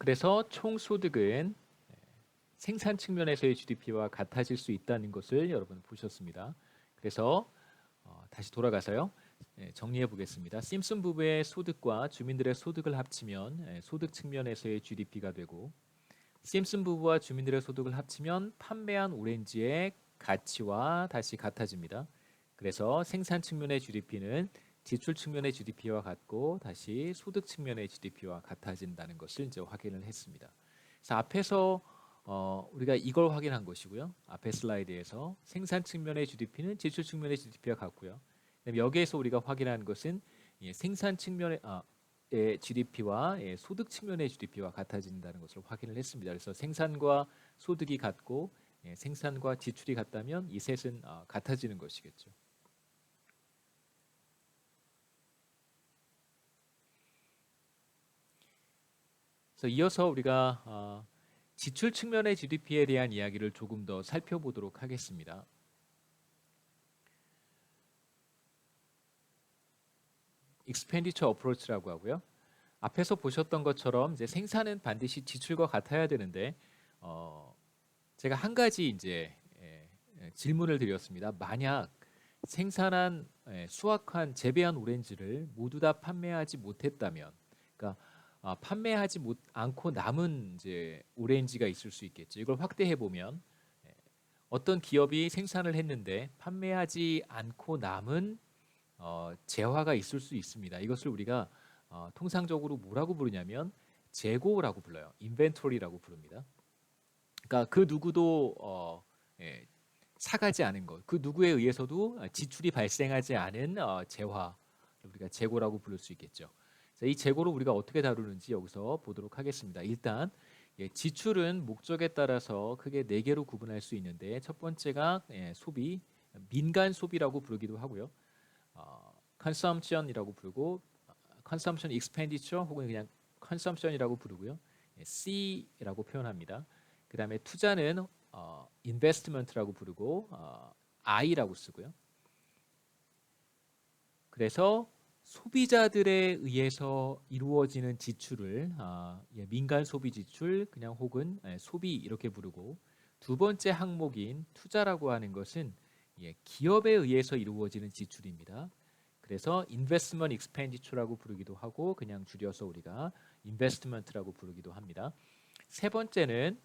그래서 총소득은 생산 측면에서의 GDP와 같아질 수 있다는 것을 여러분 보셨습니다. 그래서 다시 돌아가서요. 정리해 보겠습니다. 심슨 부부의 소득과 주민들의 소득을 합치면 소득 측면에서의 GDP가 되고, 심슨 부부와 주민들의 소득을 합치면 판매한 오렌지의 가치와 다시 같아집니다. 그래서 생산 측면의 GDP는 지출 측면의 GDP와 같고 다시 소득 측면의 GDP와 같아진다는 것을 이제 확인을 했습니다. 그래서 앞에서 우리가 이걸 확인한 것이고요. 앞에 슬라이드에서 생산 측면의 GDP는 지출 측면의 GDP와 같고요. 그다음에 여기에서 우리가 확인한 것은 생산 측면의 GDP와 소득 측면의 GDP와 같아진다는 것을 확인을 했습니다. 그래서 생산과 소득이 같고 생산과 지출이 같다면 이 셋은 같아지는 것이겠죠. 그래서 이어서 우리가 지출 측면의 GDP에 대한 이야기를 조금 더 살펴보도록 하겠습니다. expenditure approach라고 하고요. 앞에서 보셨던 것처럼 이제 생산은 반드시 지출과 같아야 되는데 제가 한 가지 이제 질문을 드렸습니다. 만약 생산한 수확한 재배한 오렌지를 모두 다 판매하지 못했다면, 그러니까 판매하지 않고 남은 이제 오렌지가 있을 수 있겠죠. 이걸 확대해 보면 어떤 기업이 생산을 했는데 판매하지 않고 남은 재화가 있을 수 있습니다. 이것을 우리가 통상적으로 뭐라고 부르냐면 재고라고 불러요. 인벤토리라고 부릅니다. 그러니까 그 누구도 사가지 않은 것, 그 누구에 의해서도 지출이 발생하지 않은 재화, 우리가 재고라고 부를 수 있겠죠. 자, 이 재고를 우리가 어떻게 다루는지 여기서 보도록 하겠습니다. 일단 지출은 목적에 따라서 크게 네 개로 구분할 수 있는데, 첫 번째가 소비, 민간 소비라고 부르기도 하고요. consumption이라고 부르고, consumption expenditure 혹은 그냥 consumption이라고 부르고요. C라고 표현합니다. 그 다음에 투자는 investment라고 부르고 I라고 쓰고요. 그래서 소비자들에 의해서 이루어지는 지출을 민간 소비 지출 그냥 혹은 소비 이렇게 부르고, 두 번째 항목인 투자라고 하는 것은 기업에 의해서 이루어지는 지출입니다. 그래서 investment expenditure라고 부르기도 하고 그냥 줄여서 우리가 investment라고 부르기도 합니다. 세 번째는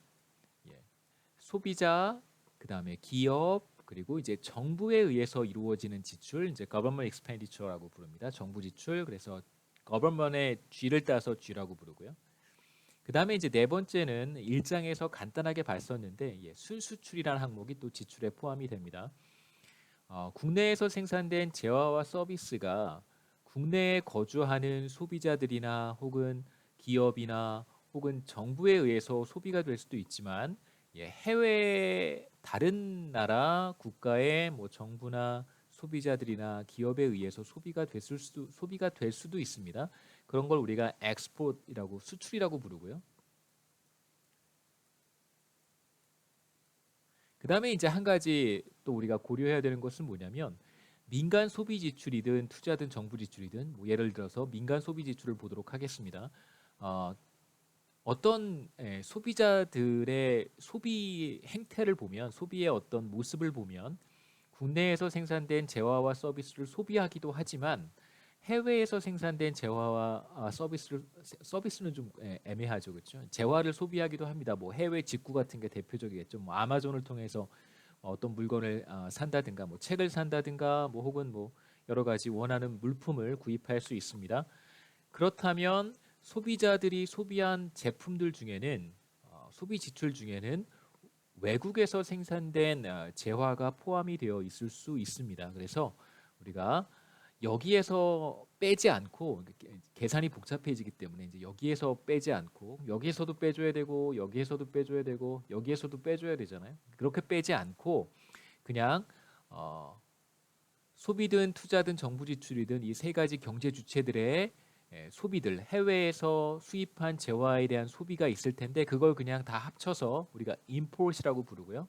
소비자, 그 다음에 기업, 그리고 이제 정부에 의해서 이루어지는 지출, 이제 government expenditure라고 부릅니다. 정부 지출, 그래서 government의 G를 따서 G라고 부르고요. 그 다음에 이제 네 번째는 1장에서 간단하게 봤었는데 순수출이라는 항목이 또 지출에 포함이 됩니다. 국내에서 생산된 재화와 서비스가 국내에 거주하는 소비자들이나 혹은 기업이나 혹은 정부에 의해서 소비가 될 수도 있지만 해외 다른 나라 국가의 뭐 정부나 소비자들이나 기업에 의해서 소비가 될 수도 있습니다. 그런 걸 우리가 엑스포트이라고 수출이라고 부르고요. 그 다음에 이제 한 가지 또 우리가 고려해야 되는 것은 뭐냐면 민간 소비 지출이든 투자든 정부 지출이든 뭐 예를 들어서 민간 소비 지출을 보도록 하겠습니다. 어떤 소비자들의 소비 행태를 보면, 소비의 어떤 모습을 보면 국내에서 생산된 재화와 서비스를 소비하기도 하지만 해외에서 생산된 재화와 서비스는 좀 애매하죠, 그렇죠? 재화를 소비하기도 합니다. 뭐 해외 직구 같은 게 대표적이겠죠. 뭐 아마존을 통해서 어떤 물건을 산다든가, 뭐 책을 산다든가, 뭐 혹은 뭐 여러 가지 원하는 물품을 구입할 수 있습니다. 그렇다면 소비자들이 소비한 제품들 중에는 소비 지출 중에는 외국에서 생산된 재화가 포함이 되어 있을 수 있습니다. 그래서 우리가 여기에서 빼지 않고, 계산이 복잡해지기 때문에 이제 여기에서 빼지 않고 여기에서도 빼줘야 되고 여기에서도 빼줘야 되고 여기에서도 빼줘야 되잖아요. 그렇게 빼지 않고 그냥 소비든 투자든 정부 지출이든 이 세 가지 경제 주체들의 소비들, 해외에서 수입한 재화에 대한 소비가 있을 텐데 그걸 그냥 다 합쳐서 우리가 import이라고 부르고요.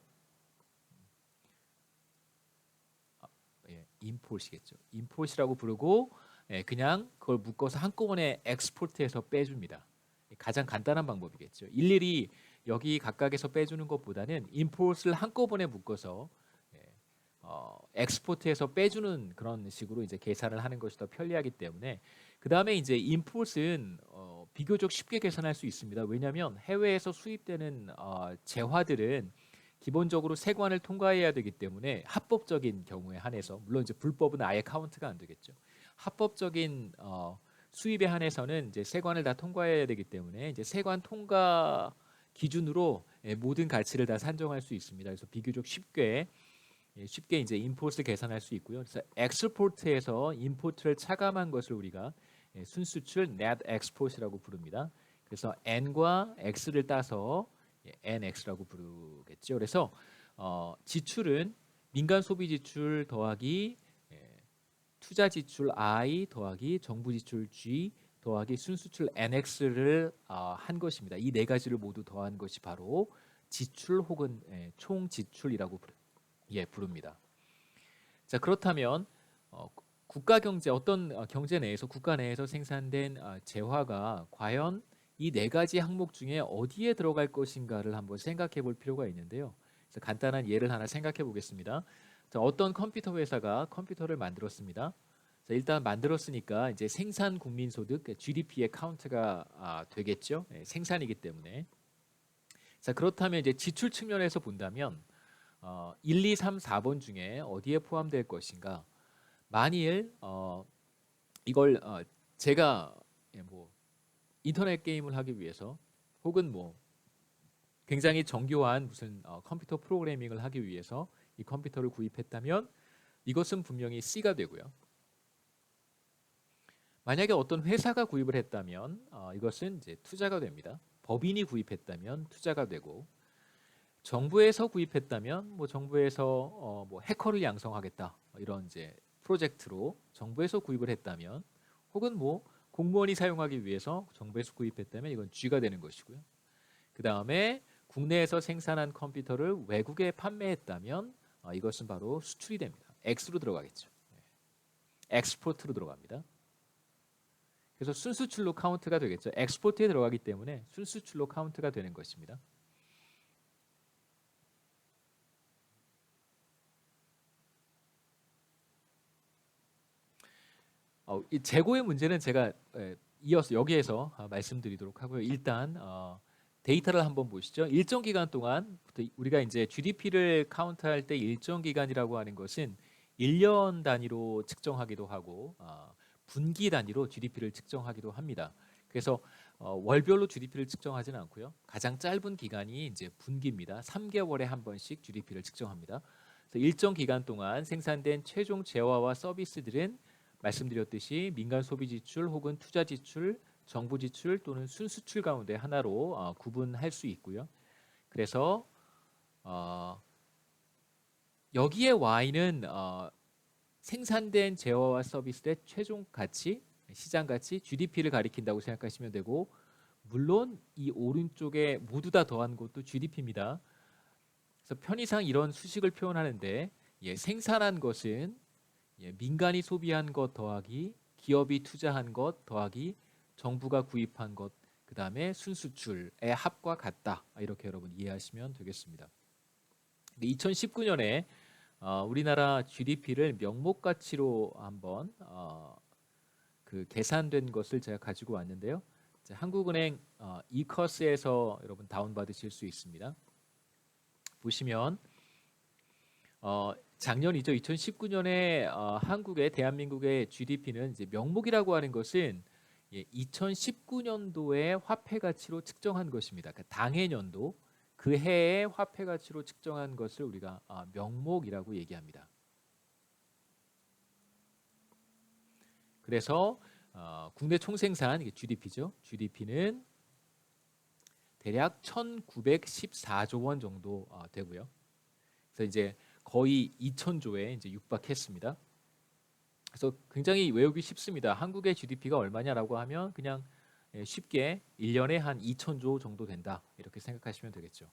import이겠죠. import이라고 부르고 그냥 그걸 묶어서 한꺼번에 export해서 빼줍니다. 가장 간단한 방법이겠죠. 일일이 여기 각각에서 빼주는 것보다는 import을 한꺼번에 묶어서 엑스포트에서 빼주는 그런 식으로 이제 계산을 하는 것이 더 편리하기 때문에 그 다음에 이제 import은 비교적 쉽게 계산할 수 있습니다. 왜냐하면 해외에서 수입되는 재화들은 기본적으로 세관을 통과해야 되기 때문에 합법적인 경우에 한해서 물론 이제 불법은 아예 카운트가 안 되겠죠. 합법적인 수입에 한해서는 이제 세관을 다 통과해야 되기 때문에 이제 세관 통과 기준으로 모든 가치를 다 산정할 수 있습니다. 그래서 비교적 쉽게 이제 임포트를 계산할 수 있고요. 그래서 엑스포트에서 임포트를 차감한 것을 우리가 순수출 net export이라고 부릅니다. 그래서 n과 x를 따서 nx라고 부르겠죠. 그래서 지출은 민간 소비 지출 더하기 투자 지출 I 더하기 정부 지출 G 더하기 순수출 NX를 한 것입니다. 이 네 가지를 모두 더한 것이 바로 지출 혹은 총 지출이라고 부릅니다. 자, 그렇다면 국가 경제 어떤 경제 내에서 국가 내에서 생산된 재화가 과연 이 네 가지 항목 중에 어디에 들어갈 것인가를 한번 생각해 볼 필요가 있는데요. 그래서 간단한 예를 하나 생각해 보겠습니다. 자, 어떤 컴퓨터 회사가 컴퓨터를 만들었습니다. 자, 일단 만들었으니까 이제 생산 국민 소득 GDP의 카운트가 되겠죠. 생산이기 때문에. 자, 그렇다면 이제 지출 측면에서 본다면 1, 2, 3, 4번 중에 어디에 포함될 것인가? 만일 이걸 제가 뭐 인터넷 게임을 하기 위해서 혹은 뭐 굉장히 정교한 무슨 컴퓨터 프로그래밍을 하기 위해서 이 컴퓨터를 구입했다면 이것은 분명히 C가 되고요. 만약에 어떤 회사가 구입을 했다면 이것은 이제 투자가 됩니다. 법인이 구입했다면 투자가 되고 정부에서 구입했다면 뭐 정부에서 뭐 해커를 양성하겠다 이런 이제 프로젝트로 정부에서 구입을 했다면 혹은 뭐 공무원이 사용하기 위해서 정부에서 구입했다면 이건 G가 되는 것이고요. 그 다음에 국내에서 생산한 컴퓨터를 외국에 판매했다면 이것은 바로 수출이 됩니다. X로 들어가겠죠. 엑스포트로 들어갑니다. 그래서 순수출로 카운트가 되겠죠. 엑스포트에 들어가기 때문에 순수출로 카운트가 되는 것입니다. 이 재고의 문제는 제가 이어서 여기에서 말씀드리도록 하고요. 일단 데이터를 한번 보시죠. 일정 기간 동안 우리가 이제 GDP를 카운트할 때 일정 기간이라고 하는 것은 1년 단위로 측정하기도 하고 분기 단위로 GDP를 측정하기도 합니다. 그래서 월별로 GDP를 측정하지는 않고요. 가장 짧은 기간이 이제 분기입니다. 3개월에 한 번씩 GDP를 측정합니다. 그래서 일정 기간 동안 생산된 최종 재화와 서비스들은 말씀드렸듯이 민간 소비 지출 혹은 투자 지출, 정부 지출 또는 순수출 가운데 하나로 구분할 수 있고요. 그래서 여기에 Y는 생산된 재화와 서비스의 최종 가치, 시장 가치, GDP를 가리킨다고 생각하시면 되고 물론 이 오른쪽에 모두 다 더한 것도 GDP입니다. 그래서 편의상 이런 수식을 표현하는데 생산한 것은 민간이 소비한 것 더하기 기업이 투자한 것 더하기 정부가 구입한 것 그 다음에 순수출의 합과 같다. 이렇게 여러분 이해하시면 되겠습니다. 2019년에 우리나라 GDP를 명목 가치로 한번 그 계산된 것을 제가 가지고 왔는데요. 한국은행 이커스에서 여러분 다운 받으실 수 있습니다. 보시면 작년이죠. 2019년에 한국의 대한민국의 GDP는 이제 명목이라고 하는 것은 2019년도의 화폐 가치로 측정한 것입니다. 그러니까 당해년도 그 해의 화폐 가치로 측정한 것을 우리가 명목이라고 얘기합니다. 그래서 국내 총생산 이게 GDP죠. GDP는 대략 1,914조 원 정도 되고요. 그래서 이제 거의 2,000조에 이제 육박했습니다. 그래서 굉장히 외우기 쉽습니다. 한국의 GDP가 얼마냐라고 하면 그냥 쉽게 1년에 한 2,000조 정도 된다. 이렇게 생각하시면 되겠죠.